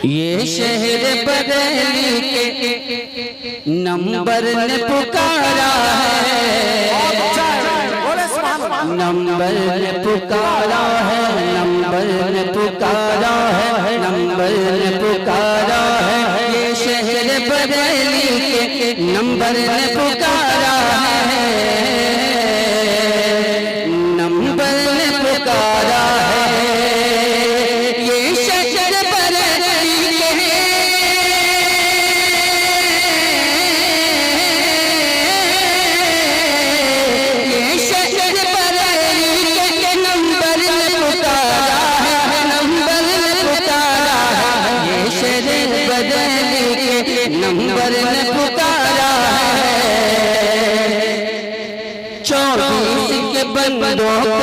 ये शहर बरेली के नंबर ने पुकारा है, नंबर ने पुकारा है, नंबर ने पुकारा है, नंबर ने पुकारा है। ये शहर बरेली के नंबर ने पुकारा है, नंबर ने पुकारा है। ये शहर बरेली के नंबर ने पुकारा है। 24 के बंदों को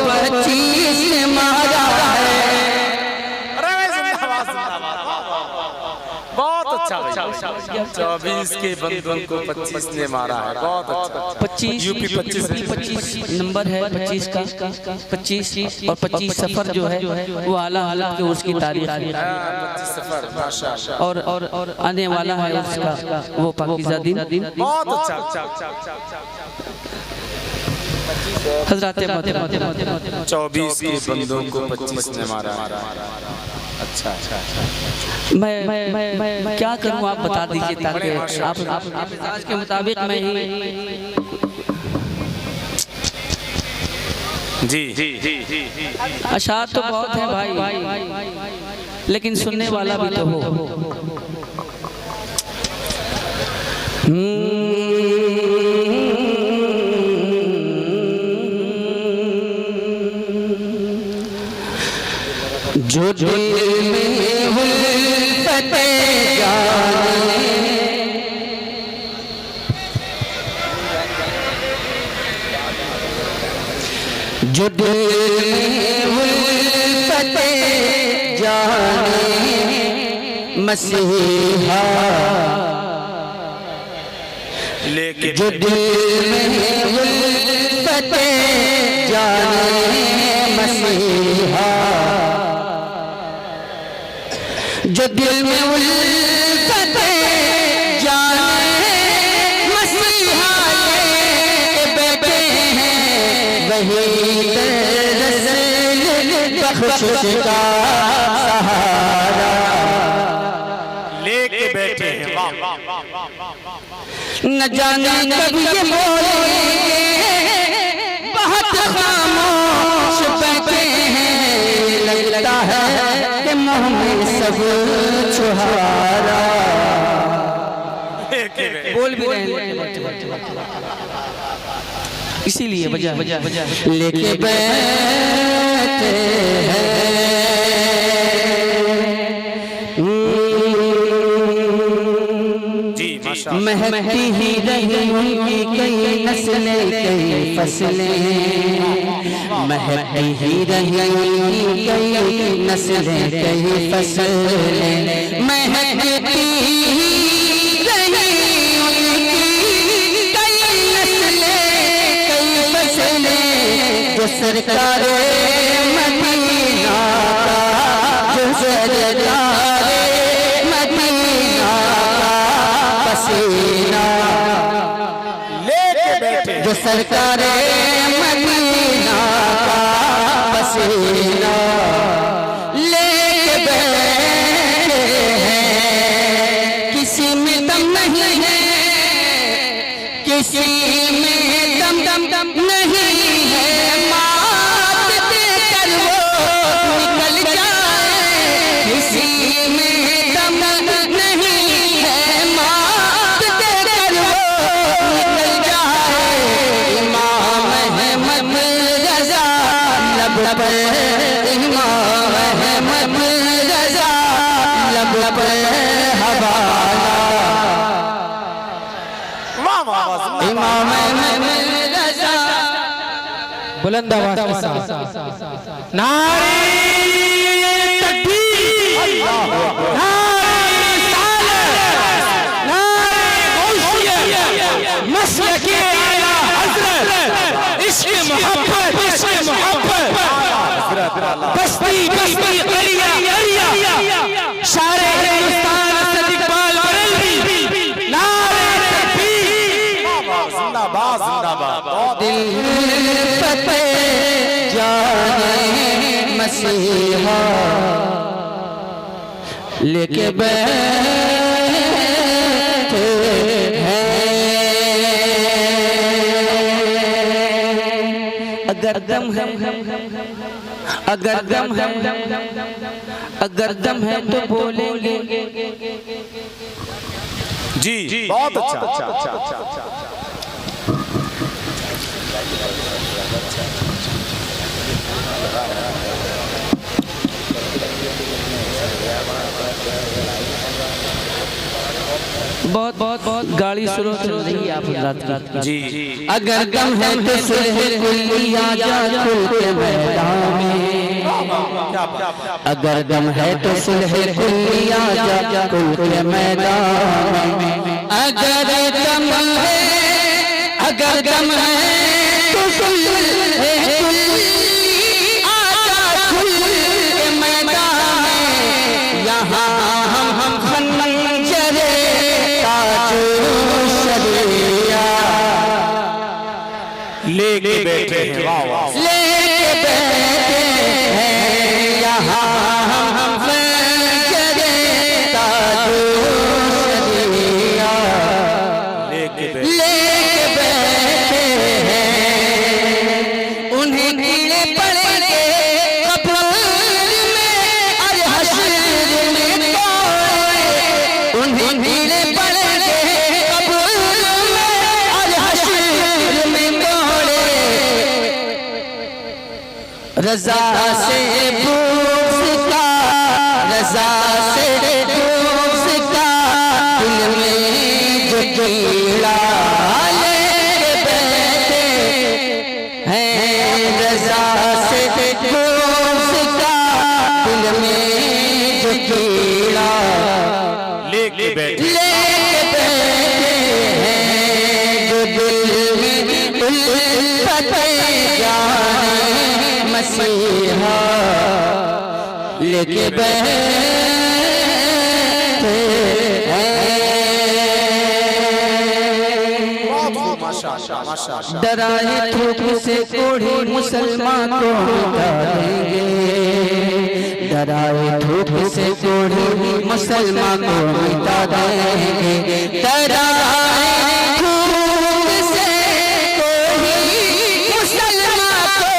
25 ने मारा है। बहुत अच्छा 24 के बंदों को 25 ने मारा है। बहुत अच्छा 25 यूपी 25 नंबर है 25 का 25 और 25 सफर जो है वो आला हालत के उसकी तारीख है। 25 सफर माशाअल्लाह और आने वाला है उसका वो पाकीज़ा दिन। बहुत अच्छा हज़रात 24 के बंदों को 25 ने मारा। अच्छा मैं क्या करूं आप बता दीजिए ताकि आप मिजाज के मुताबिक मैं ही जी अशार तो बहुत है भाई, लेकिन सुनने वाला भी तो हो। जो दिल में उल्फत जाने, जो दिल में उल्फत जाने मसीहा, लेके जो दिल में उल्फत जाने मसीहा, जो दिल में उल्फत जाने मसीहा के बेटे हैं, वही बख्शिश का सहारा लेके बैठे हैं। न जाने कब ये बोलेंगे, बहुत खामोश बैठे हैं। लगता है कि मुँह में सब छुहारा बोल भी रहे हैं, इसीलिए वजह लेके बैठे हैं। महती ही रही उनकी कई नस्लें कई फसलें, महती ही रही उनकी कई नस्लें कई फसलें, महती ही रही उनकी कई नस्लें कई फसलें। जो सरकार मदीना का, जो सरकार मदीना पसीना लेके बैठे, जो सरकार मदीना का पसीना लेके बैठे हैं। किसी में दम नहीं है, किसी में दम नहीं है, मात देकर वो निकल जाए। किसी में दम नहीं है, मात देकर वो निकल जाए। इमाम अहमद रज़ा लब पर, इमाम अहमद रज़ा लब पर हवाला, इमाम अहमद रज़ा बुलंद आवाज़ के साथ नारे तकबीर, नारे रिसालत, नारे गौसियत, मसलके आला हज़रत, इश्क़ मोहब्बत, इश्क़ मोहब्बत, बस्ती बस्ती, करिया करिया, मसीहा लेके बैठे हैं। अगर दम है, अगर दम है, अगर दम है तो बोलेंगे। जी बहुत अच्छा। बहुत बहुत बहुत गाड़ी स्लो चल रही है आप रात की। जी अगर दम है तो सुलह कुल्ली आजा खुल के मैदान में। अगर दम है तो सुलह कुल्ली आजा खुल के मैदान में। अगर दम है, अगर दम है तो सुलह कुल्ली आजा खुल के मैदान में। यहाँ हम खंजरे लेके बैठे हैं, लेके बैठे हैं। यहाँ हम खंजरे ताजोशरिया लेके बैठे हैं। उन्हें कीड़े पड़ेंगे कब्र में और हश्र में कोड़े। उन्हें कीड़े पड़ेंगे कब्र में और हश्र में कोड़े। रज़ा से बूस का, रज़ा से बूस का दिल में जो कीड़ा लेके बैठे हैं। रज़ा से बूस का दिल में जो कीड़ा लेके बैठे हैं। जो दिल में उल्फत जाने मसीहा लेके बैठे माशाअल्लाह। डराए धूप से कोढ़ी मुसलमान को मिटा देंगे। डराए धूप से कोढ़ी मुसलमान को मिटा देंगे। डराए धूप से कोढ़ी मुसलमान को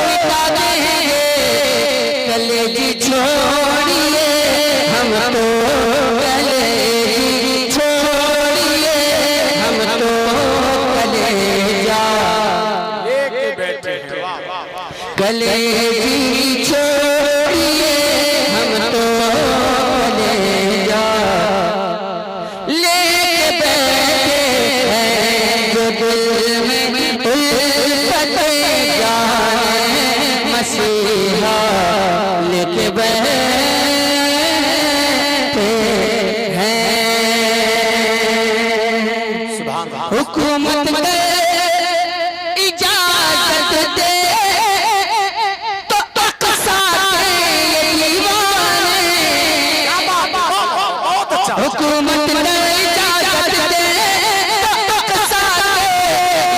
मिटा देंगे। कलेजी छोड़िए हम तो, कलेजी छोड़िए हम तो कलेजा लेके बैठे हैं, कलेजी छोड़िए हम तो कलेजा लेके बैठे हैं। जो दिल में उल्फत जाने मसीहा लेके बैठे हैं। सुभान अल्लाह। हुकूमत में इजाजत दे तो अक़सा के ये दीवाने। बहुत अच्छा। हुकूमत में इजाजत दे तो अक़सा के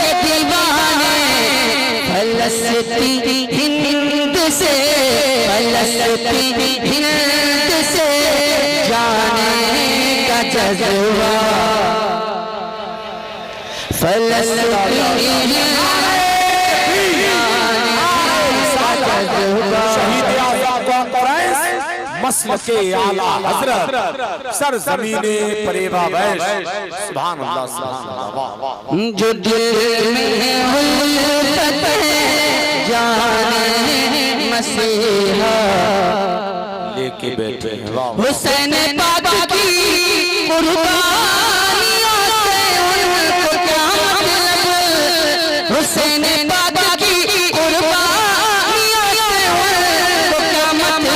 ये दीवाने। फलस्ती हिंद से, फलस्ती हिंद से जाने का जज्बा। मसलके आला हजरत सरजमीने परेवा वैश। सुभान अल्लाह, सुभान अल्लाह। जो दिल में उल्फत जाने मसीहा लेके बैठे हैं, हुसैन पाक की कुर्बानियों से उनको क्या मतलब। हुसैन पाक की कुर्बानियों से उनको क्या मतलब।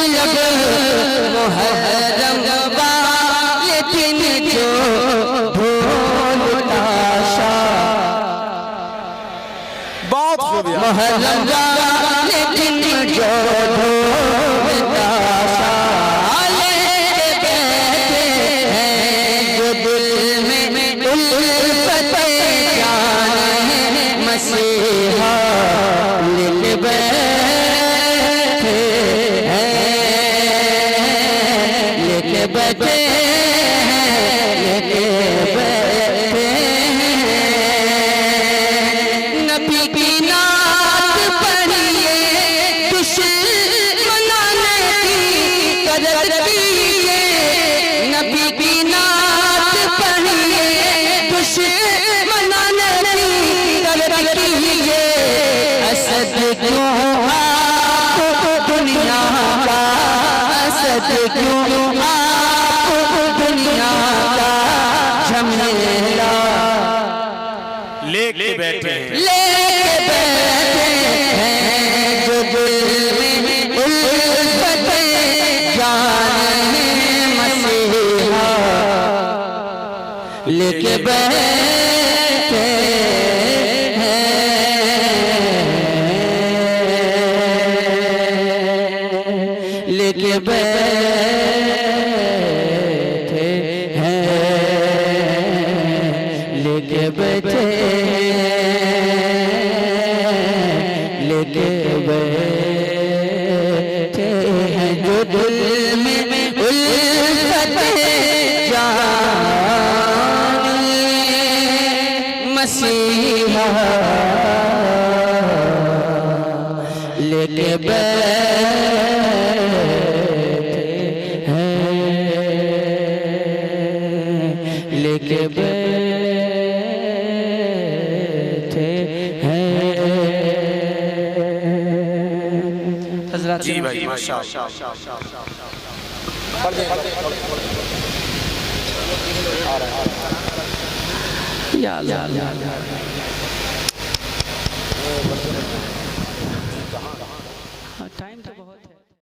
मुहर्रम वाले दिन जो ढोल ताशा, बहुत खूब। मुहर्रम वाले दिन जो ढोल ताशा लेके बैठे हैं। जो दिल में उल्फत जाने मसीहा लेके बैठे बैठे लेके बैठे नबी की नात पढ़िए दुश्मनाने की कदर कीजिए नबी की नात पढ़िए दुश्मनाने की कदर कीजिए असद क्यों आप दुनिया का असद क्यों आप दुनिया का झमेला लेके बैठे हैं लेके बैठे हैं जो दिल में उल्फत जाने मसीहा लेके बैठे लेके बैठे हैं लेके बैठे लेके बैठे हैं जो दिल में उल्फत जाने मसीहा लेके लेके बैठे हैं हज़रात जी भाई माशाअल्लाह या अल्लाह